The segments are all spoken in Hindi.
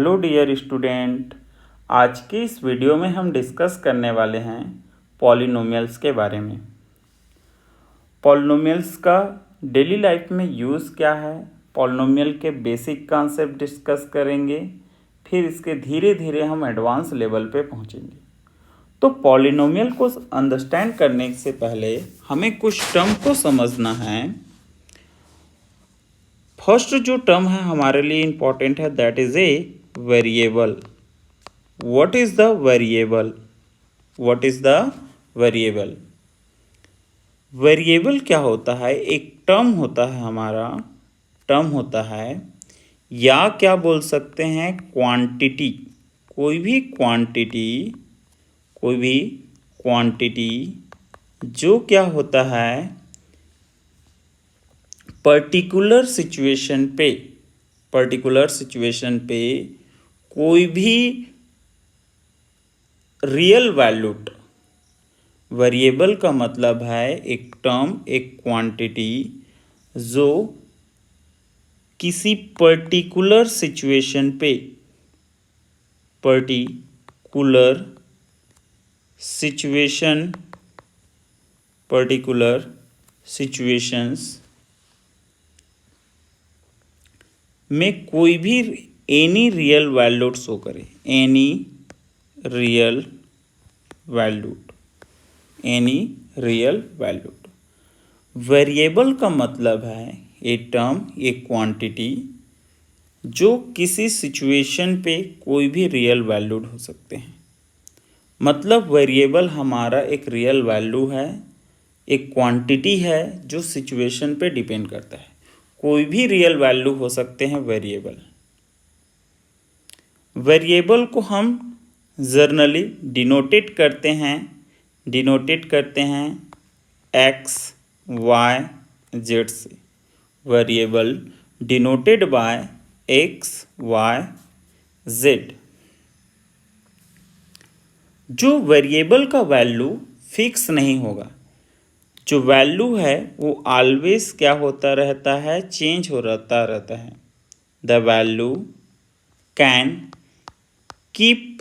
Hello dear student. आज की इस वीडियो में हम डिस्कस करने वाले हैं पॉलिनोमियल्स के बारे में। पॉलिनोमियल्स का डेली लाइफ में यूज़ क्या है, पॉलिनोमियल के बेसिक कॉन्सेप्ट डिस्कस करेंगे, फिर इसके धीरे धीरे हम एडवांस लेवल पे पहुंचेंगे। तो पॉलिनोमियल को अंडरस्टैंड करने से पहले हमें कुछ टर्म को समझना है। फर्स्ट जो टर्म है हमारे लिए इम्पॉर्टेंट है, that is a variable. What is the variable? What is the variable? Variable क्या होता है? एक टर्म होता है, हमारा टर्म होता है, या क्या बोल सकते हैं, क्वांटिटी। कोई भी क्वांटिटी जो क्या होता है, पर्टिकुलर सिचुएशन पे कोई भी रियल वैल्यूड। वेरिएबल का मतलब है एक टर्म, एक क्वांटिटी जो किसी पर्टिकुलर सिचुएशन पे, पर्टिकुलर सिचुएशंस में कोई भी एनी रियल वैल्यूड शो करे, एनी रियल वैल्यूड। वेरिएबल का मतलब है ए टर्म, एक क्वांटिटी जो किसी सिचुएशन पे कोई भी रियल वैल्यूड हो सकते हैं। मतलब वेरिएबल हमारा एक रियल वैल्यू है, एक क्वांटिटी है जो सिचुएशन पे डिपेंड करता है। कोई भी रियल वैल्यू हो सकते हैं वेरिएबल को हम जर्नली डिनोटेट करते हैं एक्स वाई जेड से। Variable denoted by x y z. जो वेरिएबल का वैल्यू फिक्स नहीं होगा, जो वैल्यू है वो ऑलवेज क्या होता रहता है, चेंज होता रहता है। The value can keep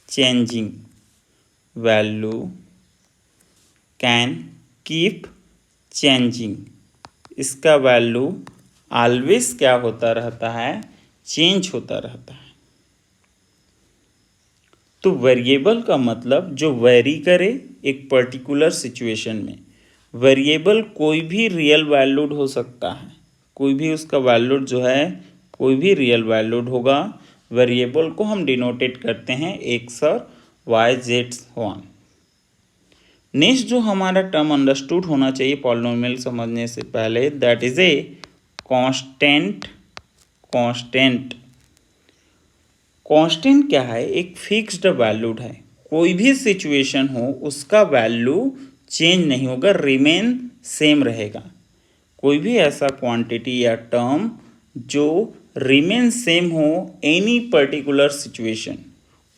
changing, value can keep changing. इसका वैल्यू ऑलवेज क्या होता रहता है, चेंज होता रहता है। तो वेरिएबल का मतलब जो वेरी करे एक पर्टिकुलर सिचुएशन में। वेरिएबल कोई भी रियल वैल्यूड हो सकता है, कोई भी उसका वैल्यूड जो है कोई भी रियल वैल्यूड होगा। वेरिएबल को हम डिनोटेट करते हैं एक्स और वाई जेड वन। नेक्स्ट जो हमारा टर्म अंडरस्टूड होना चाहिए पॉलिनोमियल समझने से पहले, that is a constant. Constant क्या है, एक फिक्स्ड वैल्यूड है। कोई भी सिचुएशन हो उसका वैल्यू चेंज नहीं होगा, रिमेन सेम रहेगा। कोई भी ऐसा क्वांटिटी या टर्म जो रिमेन सेम हो एनी पर्टिकुलर सिचुएशन,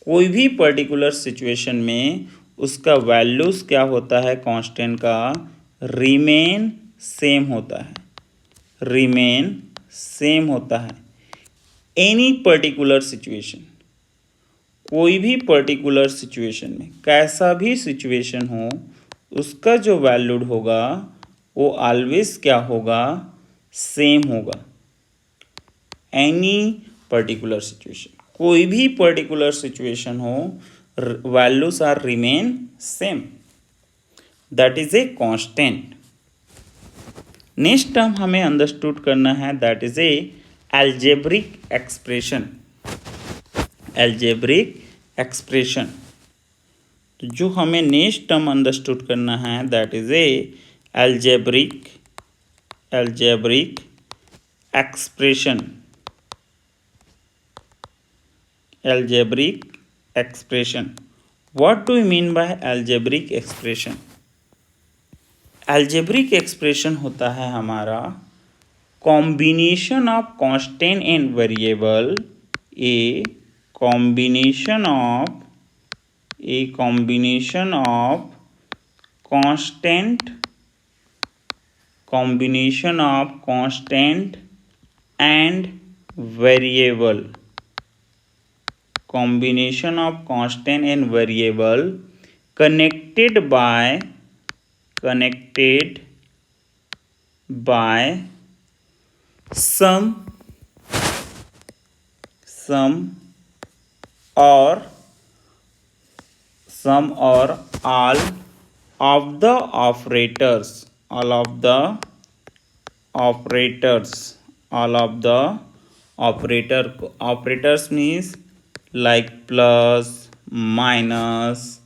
कोई भी पर्टिकुलर सिचुएशन में उसका वैल्यूज क्या होता है, कांस्टेंट का रिमेन सेम होता है, एनी पर्टिकुलर सिचुएशन। कोई भी पर्टिकुलर सिचुएशन में, कैसा भी सिचुएशन हो, उसका जो वैल्यूड होगा वो ऑलवेज क्या होगा, सेम होगा। एनी पर्टिकुलर सिचुएशन, कोई भी पर्टिकुलर सिचुएशन हो, values are remain same, that is a constant. Next term हमें अंडरस्टूड करना है, that is a algebraic expression. तो जो हमें नेक्स्ट टर्म अंडरस्टूड करना है, that is a algebraic expression. What do you mean by algebraic expression? Algebraic expression होता है हमारा combination of constant and variable, a combination of constant and variable combination of constant and variable connected by some or all of the operators means like plus, minus,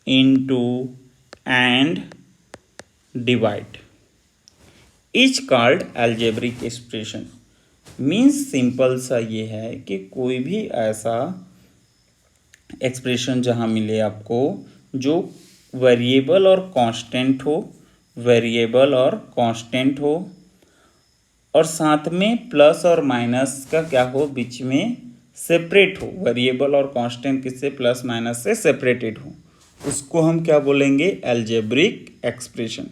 into and divide, each called algebraic expression। Means simple सा ये है कि कोई भी ऐसा एक्सप्रेशन जहाँ मिले आपको जो वेरिएबल और कांस्टेंट हो और साथ में प्लस और माइनस का क्या हो, बीच में सेपरेट हो, वेरिएबल और कांस्टेंट किससे, प्लस माइनस से सेपरेटेड हो, उसको हम क्या बोलेंगे, algebraic expression.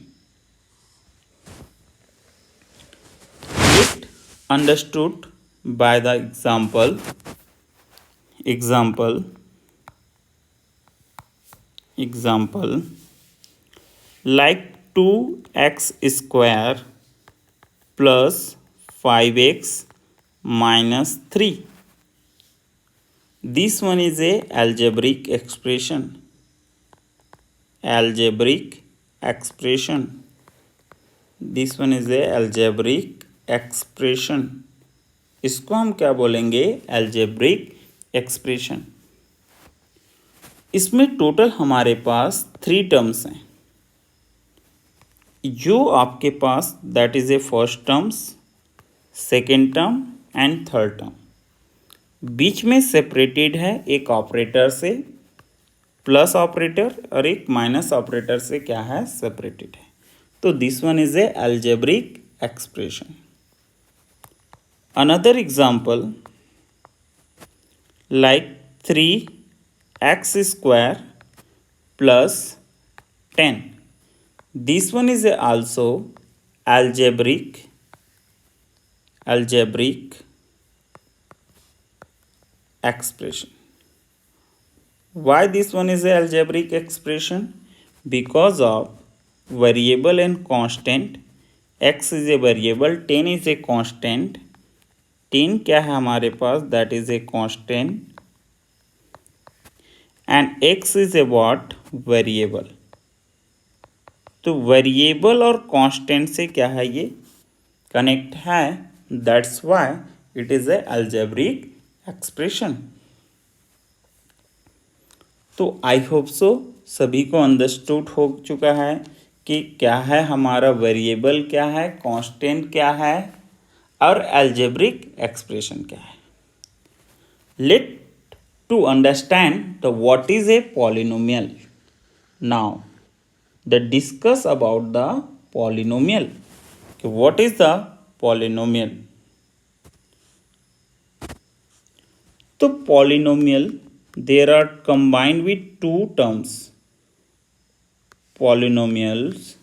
It understood by the example like 2x square plus 5x minus 3. This one is a algebraic expression. This one is a algebraic expression. इसको हम क्या बोलेंगे, algebraic expression। इसमें टोटल हमारे पास 3 टर्म्स हैं, जो आपके पास that is a first terms, second term and third term, बीच में सेपरेटेड है एक ऑपरेटर से, प्लस ऑपरेटर, और एक माइनस ऑपरेटर से क्या है, सेपरेटेड है। तो this one is a algebraic expression. Another example like 3x square plus 10. This one is also algebraic expression. Why this one is a algebraic expression? Because of variable and constant. X is a variable, 10 is a constant. 10 क्या है हमारे पास, that is a constant, and x is a what, variable। तो वेरिएबल और कांस्टेंट से क्या है, ये कनेक्ट है, that's why it is a algebraic expression. तो आई होप सो सभी को अंडरस्टूड हो चुका है कि क्या है हमारा वेरिएबल, क्या है कांस्टेंट, क्या है और अलजेब्रिक एक्सप्रेशन क्या है। Let to understand the what is a polynomial, now let's discuss about the polynomial। what is the polynomial? तो polynomial there are combined with 2 terms, polynomials,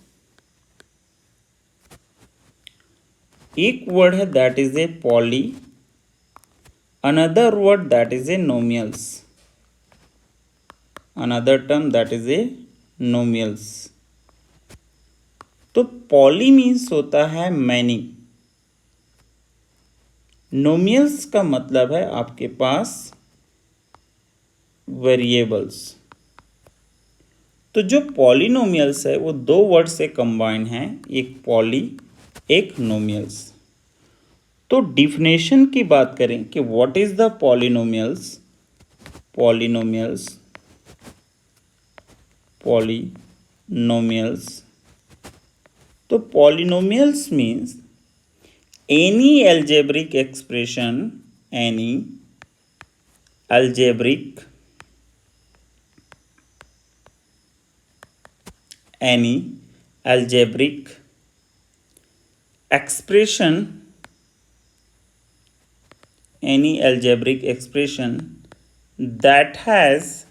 एक word है that is a poly, another word that is a nomials, another term that is a nomials। तो पॉली मीन्स होता है मैनी, नोमियल्स का मतलब है आपके पास वेरिएबल्स। तो जो पॉलिनोमियल्स है वो 2 वर्ड से कंबाइन है, एक पॉली एक नोमियल्स। तो डिफिनेशन की बात करें कि व्हाट इज द पॉलिनोमियल्स, तो polynomials means any algebraic expression, any algebraic expression that has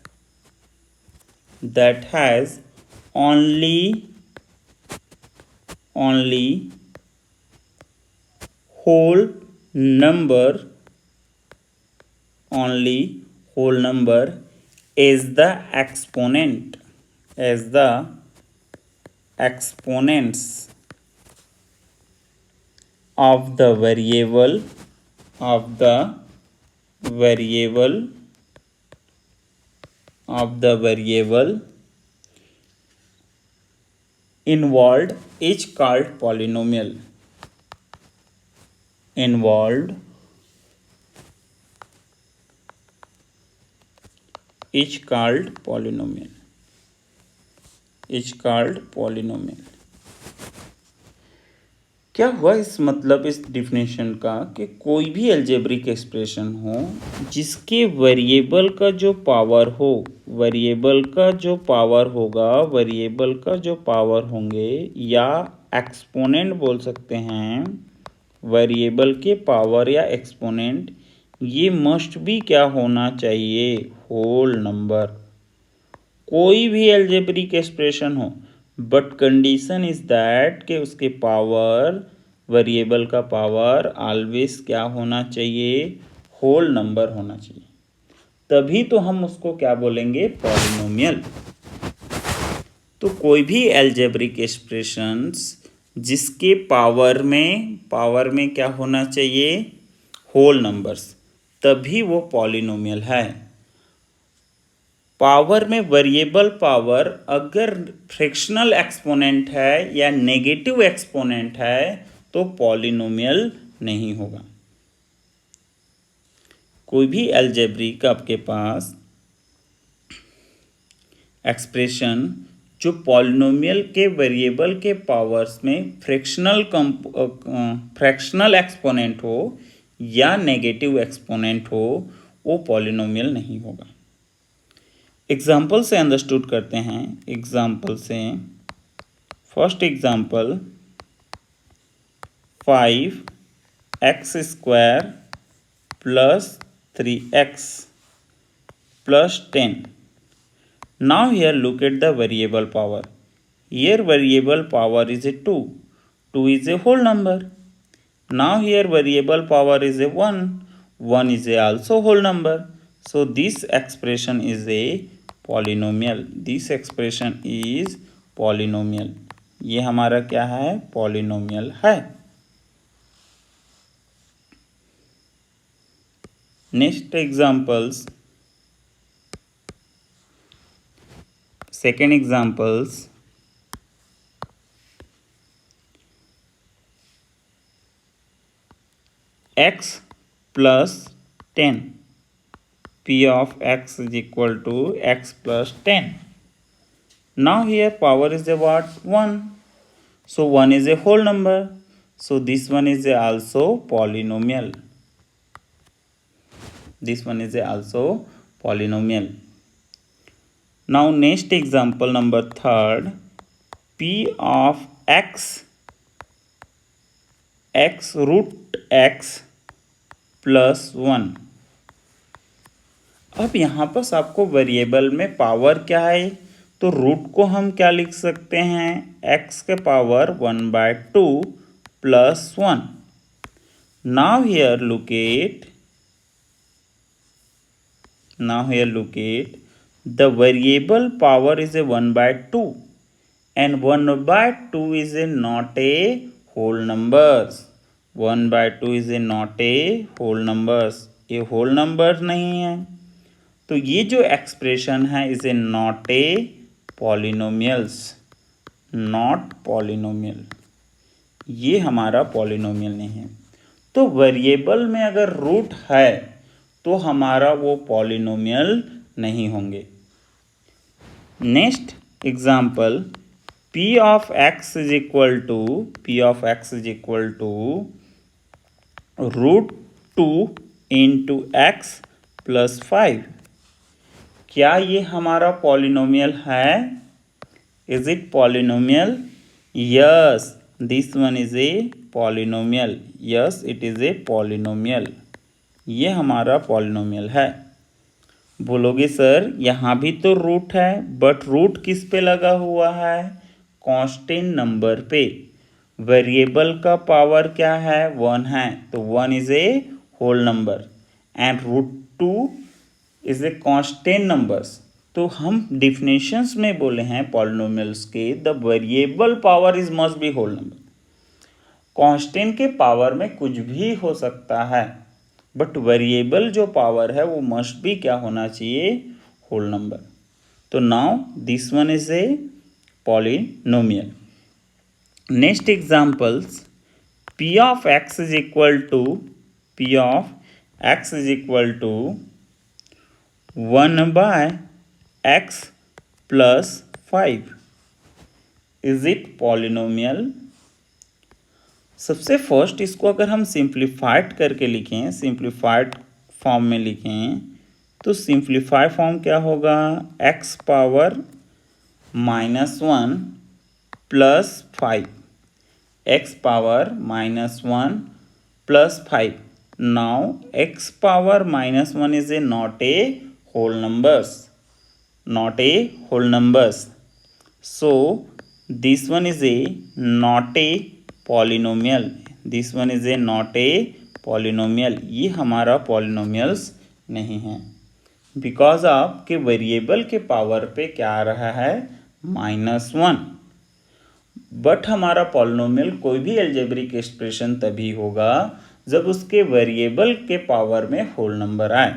only whole number only whole number as the exponents of the variable involved is called polynomial. Is called polynomial. क्या हुआ इस मतलब इस डिफिनेशन का कि कोई भी अलजेब्रिक एक्सप्रेशन हो जिसके वेरिएबल का जो पावर होंगे या एक्सपोनेंट बोल सकते हैं, वेरिएबल के पावर या एक्सपोनेंट, ये मस्ट भी क्या होना चाहिए, होल नंबर। कोई भी अलजेब्रिक एक्सप्रेशन हो, बट कंडीशन इज दैट कि उसके पावर, वेरिएबल का पावर ऑलवेज क्या होना चाहिए, होल नंबर होना चाहिए, तभी तो हम उसको क्या बोलेंगे, पॉलिनोमियल। तो कोई भी अलजेब्रिक एक्सप्रेशंस जिसके पावर में क्या होना चाहिए, होल नंबर्स, तभी वो पॉलिनोमियल है। पावर में वेरिएबल पावर अगर फ्रैक्शनल एक्सपोनेंट है या नेगेटिव एक्सपोनेंट है तो पॉलिनोमियल नहीं होगा। कोई भी अलजेब्रिक आपके पास एक्सप्रेशन जो पॉलिनोमियल के वेरिएबल के पावर्स में फ्रैक्शनल एक्सपोनेंट हो या नेगेटिव एक्सपोनेंट हो, वो पॉलिनोमियल नहीं होगा। एग्जाम्पल से अंडरस्टूड करते हैं। एग्जाम्पल से first example 5x² plus 3x plus 10. Now here look at the variable power. Here variable power is a 2. 2 is a whole number. Now here variable power is a 1. 1 is a also whole number. So this expression is a polynomial. This expression is polynomial. ये हमारा क्या है, polynomial है। Next examples, second examples, x plus 10, p of x is equal to x plus 10. Now here power is a what, 1. So 1 is a whole number. So this one is also polynomial. This one is also polynomial. Now next example number third, p of x root x plus 1. अब यहाँ पर आपको वेरिएबल में पावर क्या है, तो रूट को हम क्या लिख सकते हैं, x के power 1/2 plus 1. Now here look at the variable power is a 1/2 and 1/2 is not a whole numbers. 1/2 is not a whole numbers. ये होल नंबर नहीं है, तो ये जो एक्सप्रेशन है is a not a polynomials, not polynomial, ये हमारा पॉलिनोमियल नहीं है। तो वेरिएबल में अगर रूट है तो हमारा वो पॉलिनोमियल नहीं होंगे। Next example, p of x is equal to root 2 into x plus 5. क्या ये हमारा पॉलिनोमियल है? Is it polynomial? Yes, this one is a polynomial. Yes, it is a polynomial. ये हमारा पॉलिनोमियल है। बोलोगे सर यहाँ भी तो रूट है, बट रूट किस पे लगा हुआ है? कांस्टेंट नंबर पे। वेरिएबल का पावर क्या है? 1 है, तो 1 is a whole number and root 2 is a constant numbers. तो हम डिफिनेशंस में बोले हैं पॉलिनोमियल्स के, the variable power is must be whole number. Constant के पावर में कुछ भी हो सकता है, बट वेरिएबल जो पावर है वो मस्ट बी क्या होना चाहिए, होल नंबर। तो now this one is a polynomial. Next examples, p of x is equal to 1 by x plus 5। Is it polynomial? सबसे फर्स्ट इसको अगर हम सिंप्लीफाइड करके लिखें, सिंप्लीफाइड फॉर्म में लिखें, तो सिंप्लीफाइड फॉर्म क्या होगा, x power -1 plus 5, x power -1 plus 5। Now x power -1 is not a whole numbers, not a whole numbers. So this one is a not a polynomial, this one is a not a polynomial। ये हमारा पॉलिनोमियल्स नहीं है, बिकॉज आपके वेरिएबल के पावर पे क्या आ रहा है, -1। बट हमारा पॉलिनोमियल कोई भी अलजेब्रिक एक्सप्रेशन तभी होगा जब उसके वेरिएबल के पावर में होल नंबर आए।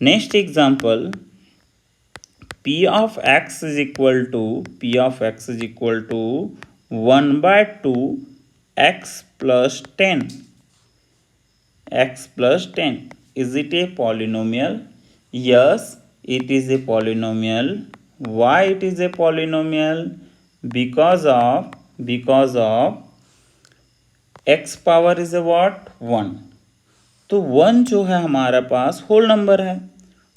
Next example, p of x is equal to 1 by 2 x plus 10, x plus 10। Is it a polynomial? Yes, it is a polynomial। Why it is a polynomial? Because of x power is a what, 1। तो 1 जो है हमारे पास होल नंबर है,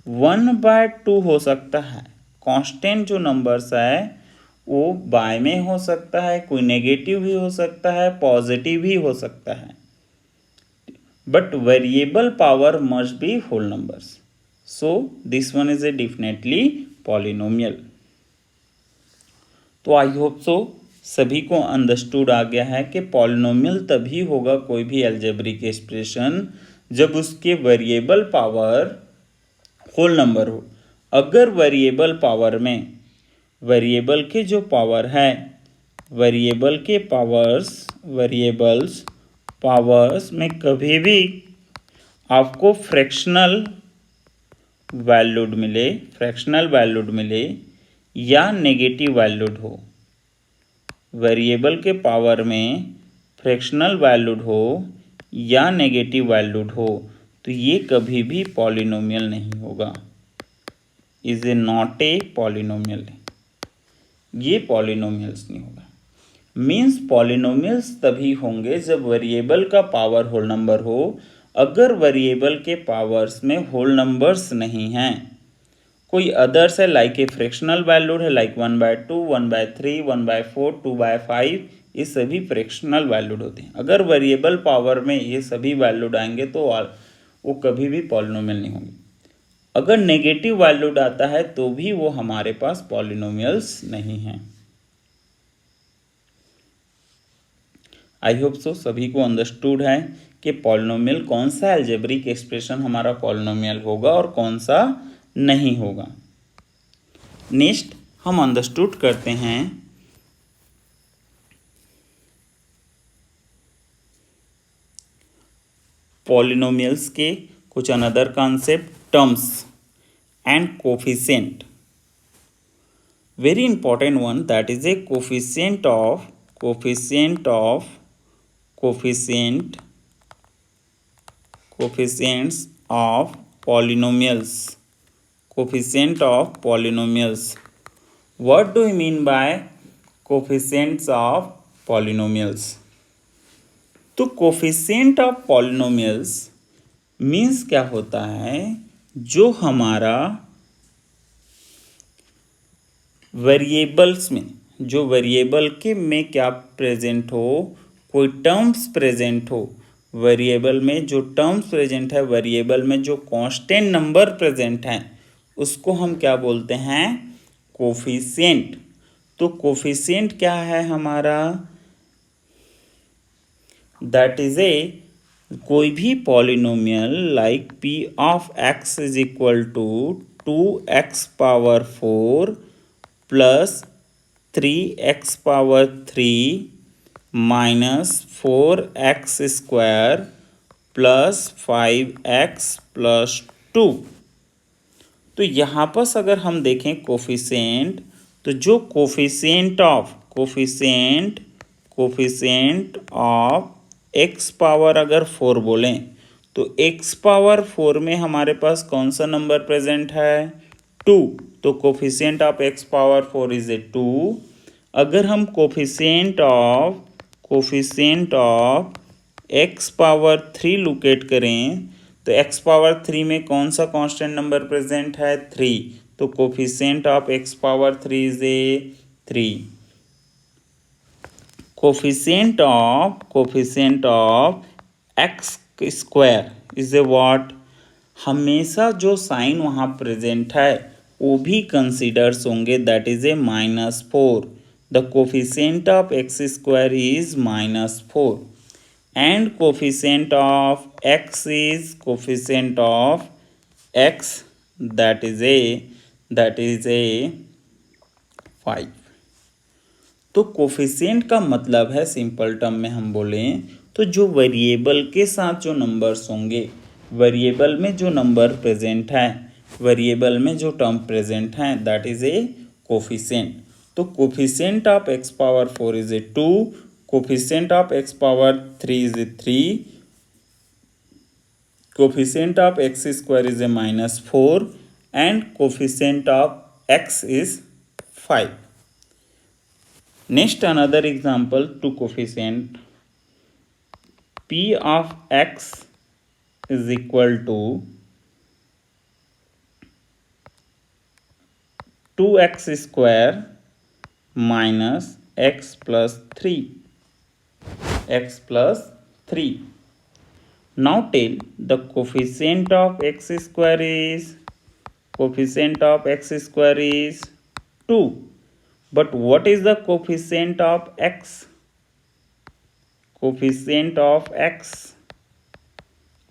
1/2 हो सकता है। कांस्टेंट जो नंबर्स है वो बाय में हो सकता है, कोई नेगेटिव भी हो सकता है, पॉजिटिव भी हो सकता है, but variable power must be whole numbers. So this one is a definitely polynomial. तो आई होप सो सभी को अंडरस्टूड आ गया है कि पॉलिनोमियल तभी होगा कोई भी अलजेब्रिक एक्सप्रेशन जब उसके वेरिएबल पावर होल नंबर हो। अगर वेरिएबल पावर में वेरिएबल के जो पावर है, वेरिएबल्स पावर्स में कभी भी आपको फ्रैक्शनल वैल्यूड मिले या नेगेटिव वैल्यूड हो, वेरिएबल के पावर में फ्रैक्शनल वैल्यूड हो या नेगेटिव वैल्यूड हो, तो ये कभी भी पॉलिनोमियल नहीं होगा, is a not a polynomial. ये पॉलिनोमियल्स नहीं होगा। मीन्स पॉलिनोमियल्स तभी होंगे जब वेरिएबल का पावर होल नंबर हो। अगर वेरिएबल के पावर्स में होल नंबर्स नहीं हैं, कोई अदर्स है लाइक ए फ्रैक्शनल वैल्यूड है, लाइक 1/2, 1/3, 1/4, 2/5, ये सभी फ्रैक्शनल वैल्यूड होते हैं। अगर वेरिएबल पावर में ये सभी वैल्यूड आएंगे तो वो कभी भी पॉलिनोमियल नहीं होंगे। अगर नेगेटिव वैल्यूड आता है तो भी वो हमारे पास पॉलिनोमियल्स नहीं हैं। आई होप सो सभी को अंडरस्टूड है कि पॉलिनोमियल कौन सा अलजेब्रिक एक्सप्रेशन हमारा पॉलिनोमियल होगा और कौन सा नहीं होगा। नेक्स्ट हम अंडरस्टूड करते हैं पॉलिनोमियल्स के कुछ another concept, terms and coefficient। Very important one, that is a coefficients of polynomials, what do you mean by coefficients of polynomials? तो कोफिशिएंट ऑफ पॉलिनोमियल्स मीन्स क्या होता है, जो हमारा वेरिएबल्स में, जो वेरिएबल के में क्या प्रेजेंट हो, कोई टर्म्स प्रेजेंट हो, वेरिएबल में जो टर्म्स प्रेजेंट है, वेरिएबल में जो कांस्टेंट नंबर प्रेजेंट है, उसको हम क्या बोलते हैं, कोफिशिएंट। तो कोफिशिएंट क्या है हमारा, दैट इज ए कोई भी polynomial like p of x is equal to 2x power 4 plus 3x power 3 minus 4x square plus 5x plus 2। तो यहाँ पर अगर हम देखें कोफिशिएंट, तो जो कोफिशिएंट ऑफ x पावर अगर 4 बोलें तो x पावर 4 में हमारे पास कौन सा नंबर प्रेजेंट है? 2। तो coefficient of x power 4 is a 2। अगर हम coefficient of x power 3 locate करें तो x पावर 3 में कौन सा कांस्टेंट नंबर प्रेजेंट है? 3। तो coefficient of x power 3 is a 3। Coefficient of x square is a what? हमेशा जो साइन वहाँ प्रेजेंट है वो भी कंसिडर्स होंगे, that is A -4। The coefficient of x square is -4 and coefficient of x is coefficient of x, that is a 5। तो कोफिशिएंट का मतलब है, सिंपल टर्म में हम बोलें तो जो वेरिएबल के साथ जो नंबर्स होंगे, वेरिएबल में जो नंबर प्रेजेंट है, वेरिएबल में जो टर्म प्रेजेंट है, दैट इज ए कोफिशिएंट। तो coefficient of x power 4 is a 2, coefficient of x power 3 is a 3, coefficient of x square is a -4 and coefficient of x is 5। Next another example to coefficient p of x is equal to 2x square minus x plus 3, x plus 3। Now tell the coefficient of x square is 2, but what is the coefficient of x? Coefficient of x,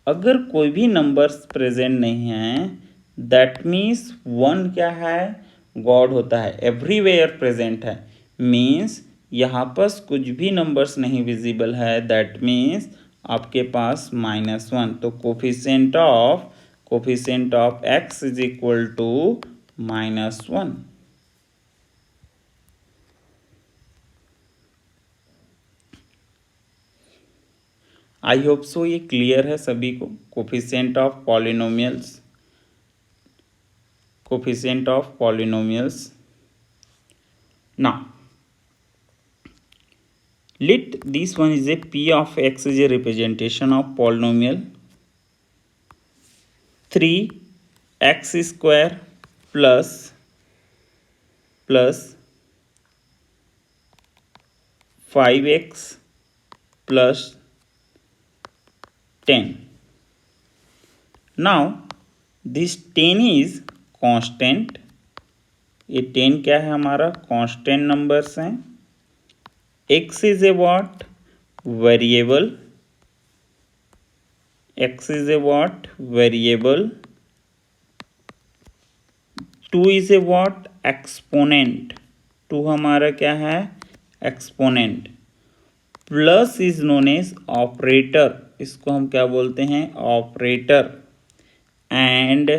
अगर कोई भी नंबर्स प्रेजेंट नहीं है, दैट मीन्स 1 क्या है? गॉड होता है, एवरीवेयर प्रेजेंट है। मीन्स यहाँ पर कुछ भी नंबर्स नहीं विजिबल है, दैट मीन्स आपके पास -1। तो coefficient of x is equal to -1। I hope so ये क्लियर है सभी को। Coefficient of polynomials. Now let this one is a p of x is a representation of polynomial 3x square plus 5x plus 10। now this 10 is constant। ये 10 क्या है? हमारा कांस्टेंट नंबर्स हैं। x is a what? Variable। x is a what? Variable। 2 is a what? Exponent। 2 हमारा क्या है? Exponent. Plus is known as operator, इसको हम क्या बोलते हैं? Operator. And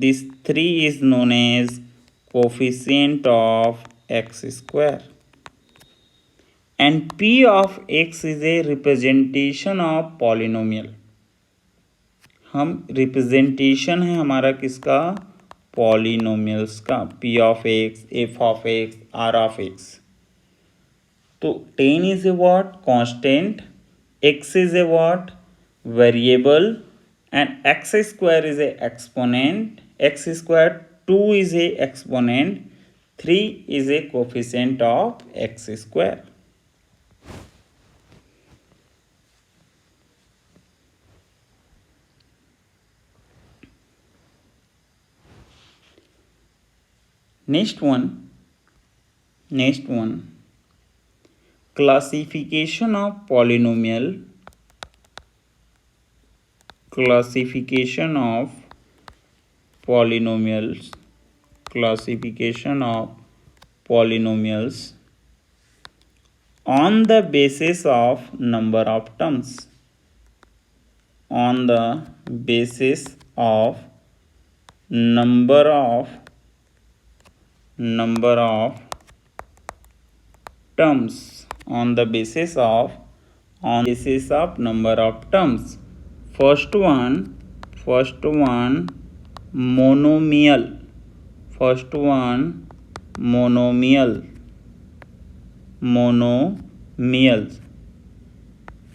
this 3 is known as coefficient of x square. And p of x is a representation of polynomial. हम रिप्रेजेंटेशन है हमारा किसका? पॉलिनोमियल्स का। p of x, f of x, r of x। तो 10 is a what? Constant. x is a what? Variable. And x square is a exponent. x square 2 is a exponent. 3 is a coefficient of x square. Next one, classification of polynomial classification of polynomials on the basis of number of terms, on the basis of number of terms, on the basis of number of terms. First one monomial.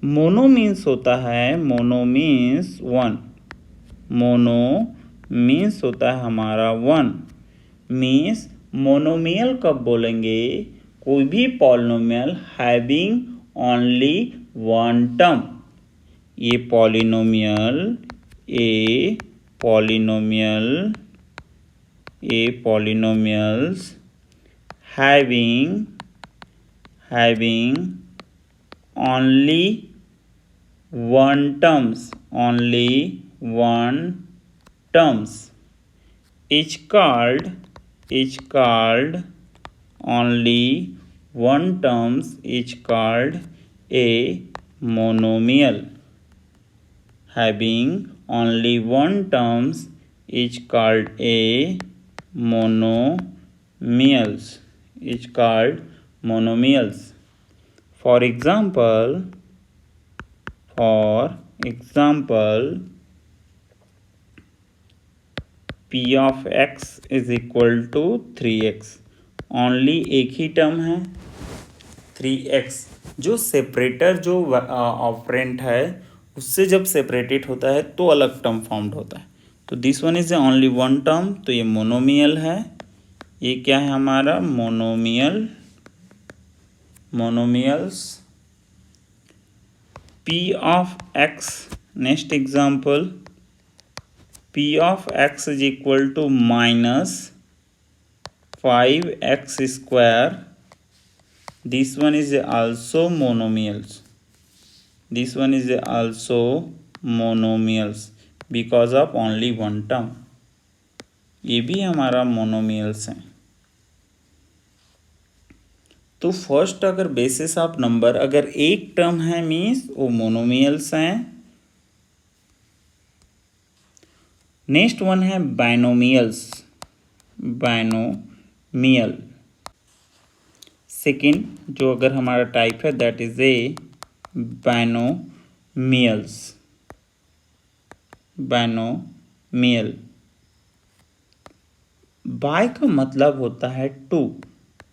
Mono means होता है, mono means one. Mono means होता है हमारा वन। मीन्स मोनोमियल कब बोलेंगे? कोई भी polynomial having only one term. ये polynomials having only one terms, is called only one terms is called a monomial. Having only one terms is called a monomials. For example, p of x is equal to 3x. Only एक ही टर्म है 3x, जो सेपरेटर जो ऑपरेंट है उससे जब सेपरेटेड होता है तो अलग टर्म फॉर्म्ड होता है। तो this one is only one term, तो ये मोनोमियल है। ये क्या है हमारा? Monomials. p of x, next example, p of x is equal to minus 5x square. This one is also monomials because of only one term. ये भी हमारा मोनोमियल्स हैं। तो फर्स्ट अगर बेसिस ऑफ नंबर अगर एक टर्म है मीन्स वो मोनोमियल्स हैं। नेक्स्ट वन है बाइनोमियल। सेकेंड जो अगर हमारा टाइप है that is a binomial. Bi का मतलब होता है टू।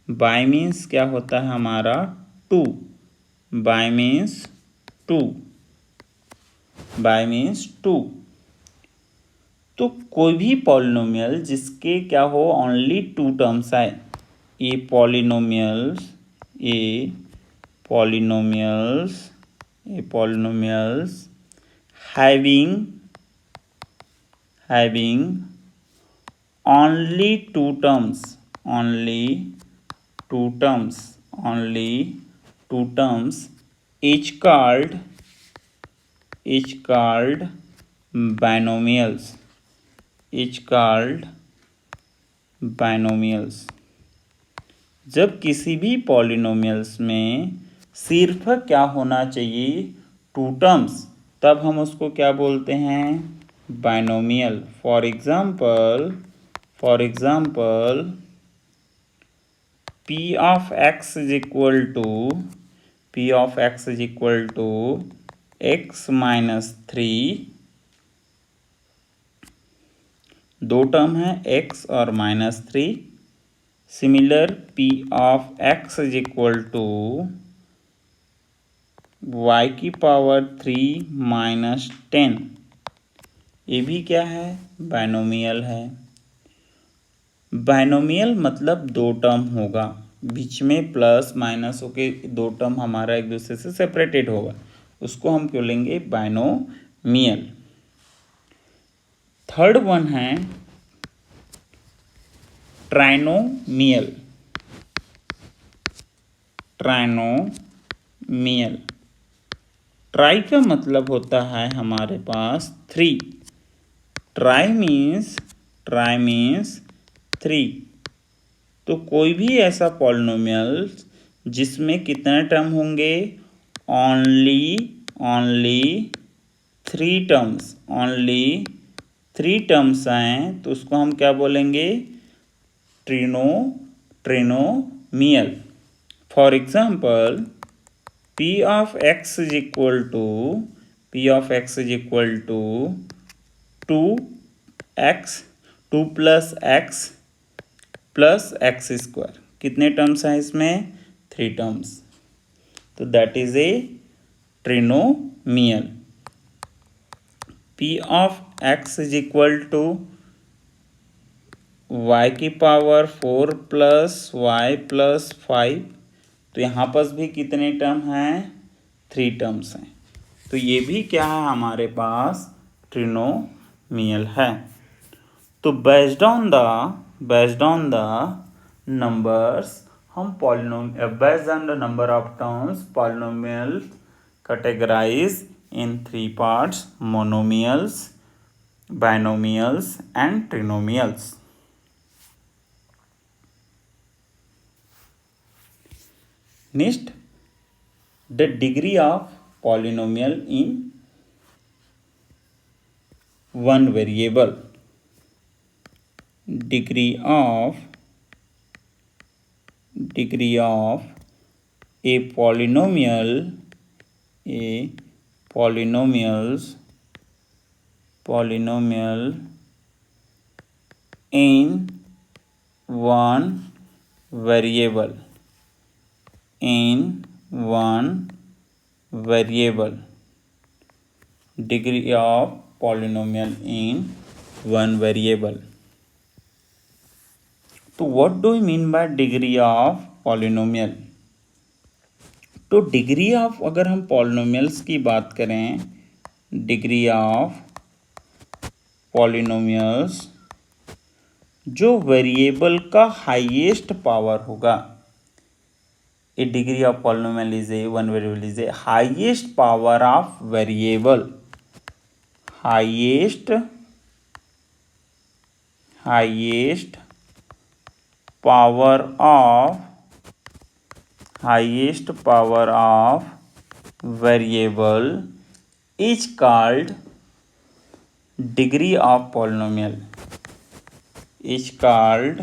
बाय मीन्स क्या होता है हमारा? टू। Bi means two. तो कोई भी पॉलिनोमियल जिसके क्या हो ओनली टू टर्म्स आए, ये polynomials having only two terms each called binomials. जब किसी भी पॉलिनोमियल्स में सिर्फ क्या होना चाहिए? टू टर्म्स, तब हम उसको क्या बोलते हैं? Binomial. For example p of x is equal to x minus 3। दो टर्म है x और -3। Similar p of x is equal to y की पावर 3 minus 10। ये भी क्या है? बाइनोमियल है। बाइनोमियल मतलब दो टर्म होगा, बीच में प्लस माइनस होके दो टर्म हमारा एक दूसरे से सेपरेटेड होगा, उसको हम क्यों लेंगे? बाइनोमियल। थर्ड वन है ट्राइनोमियल। ट्राई का मतलब होता है हमारे पास 3. Try means 3. तो कोई भी ऐसा पॉलिनोमियल जिसमें कितने टर्म होंगे, ओनली 3 टर्म्स, ओनली 3 टर्म्स हैं, तो उसको हम क्या बोलेंगे, trinomial. For example p of x is equal to 2x 2 plus x square. कितने टर्म्स हैं इसमें, 3 टर्म्स. तो that is a trinomial. p of x is equal to y की पावर 4 प्लस y प्लस 5. तो यहाँ पर भी कितने टर्म हैं, 3 टर्म्स हैं. तो ये भी क्या है, हमारे पास ट्रिनोमियल है. तो बेस्ड ऑन द नंबर्स हम based on the number of terms polynomial categorize in 3 parts, monomials, binomials and trinomials. Next, the degree of polynomial in one variable. Degree of a polynomial in one variable. Degree of polynomial in one variable. तो what do we mean by degree of polynomial? तो डिग्री ऑफ, अगर हम पॉलिनोमियल्स की बात करें, डिग्री ऑफ पॉलिनोमियल्स जो वेरिएबल का हाईएस्ट पावर होगा. A degree of polynomial is one variable is a highest power of variable. Highest power of variable is called degree of polynomial. Is called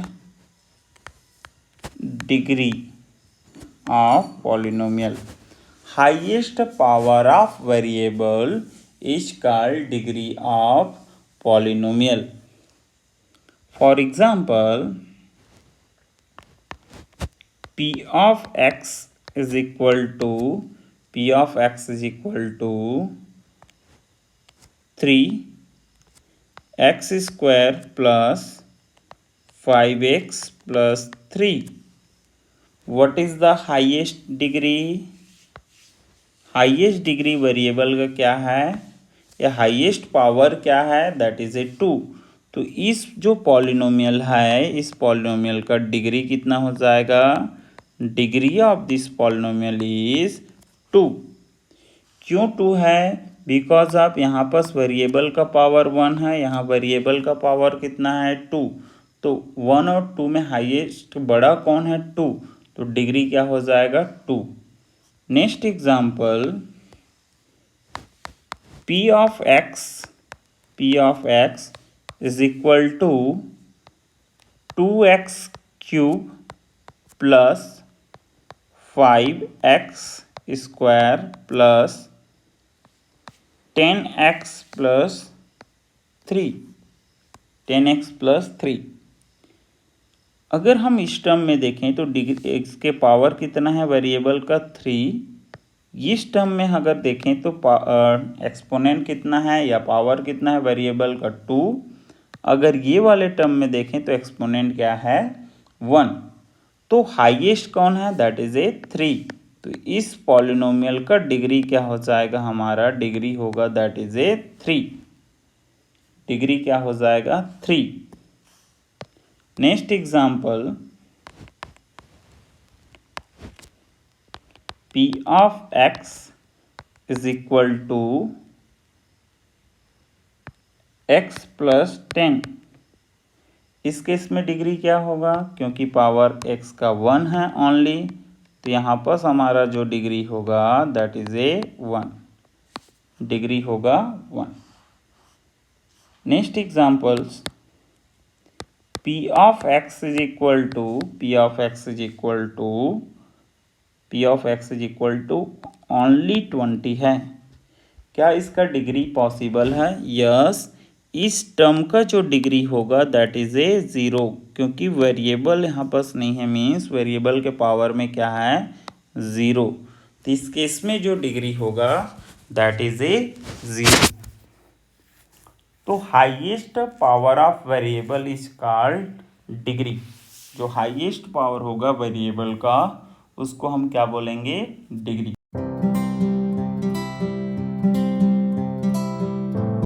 degree of polynomial. Highest power of variable is called degree of polynomial. For example, p of x is equal to 3x square plus 5x plus 3. What is the highest degree? Highest degree variable का क्या है, या हाईएस्ट पावर क्या है, दैट इज ए 2. तो इस जो पॉलिनोमियल है, इस पॉलिनोमियल का डिग्री कितना हो जाएगा, degree of this polynomial is 2. क्यों 2 है, बिकॉज आप यहाँ पर वेरिएबल का पावर 1 है, यहाँ वेरिएबल का पावर कितना है, 2. तो 1 और 2 में हाईएस्ट बड़ा कौन है, 2. तो डिग्री क्या हो जाएगा, 2. Next example, p of x is equal to 2x cube plus 5x square plus 10x plus 3. 10x plus 3. अगर हम इस टर्म में देखें तो डिग्री इसके पावर कितना है वेरिएबल का, 3. इस टर्म में अगर देखें तो एक्सपोनेंट कितना है या पावर कितना है वेरिएबल का, 2. अगर ये वाले टर्म में देखें तो एक्सपोनेंट क्या है, 1. तो हाईएस्ट कौन है, दैट इज ए 3. तो इस पॉलिनोमियल का डिग्री क्या हो जाएगा, हमारा डिग्री होगा दैट इज ए 3. डिग्री क्या हो जाएगा, 3. Next example, p of x is equal to x plus 10। इस केस में डिग्री क्या होगा, क्योंकि पावर x का 1 है ओनली, तो यहाँ पर हमारा जो डिग्री होगा दैट इज ए 1, डिग्री होगा 1। Next examples, p of x is equal to only 20 है। क्या इसका डिग्री पॉसिबल है? यस। इस टर्म का जो डिग्री होगा दैट इज ए 0, क्योंकि वेरिएबल यहाँ पास नहीं है, मीन्स वेरिएबल के पावर में क्या है 0, तो इस केस में जो डिग्री होगा दैट इज ए 0। तो highest power of variable is called degree. जो हाईएस्ट पावर होगा वेरिएबल का उसको हम क्या बोलेंगे, डिग्री।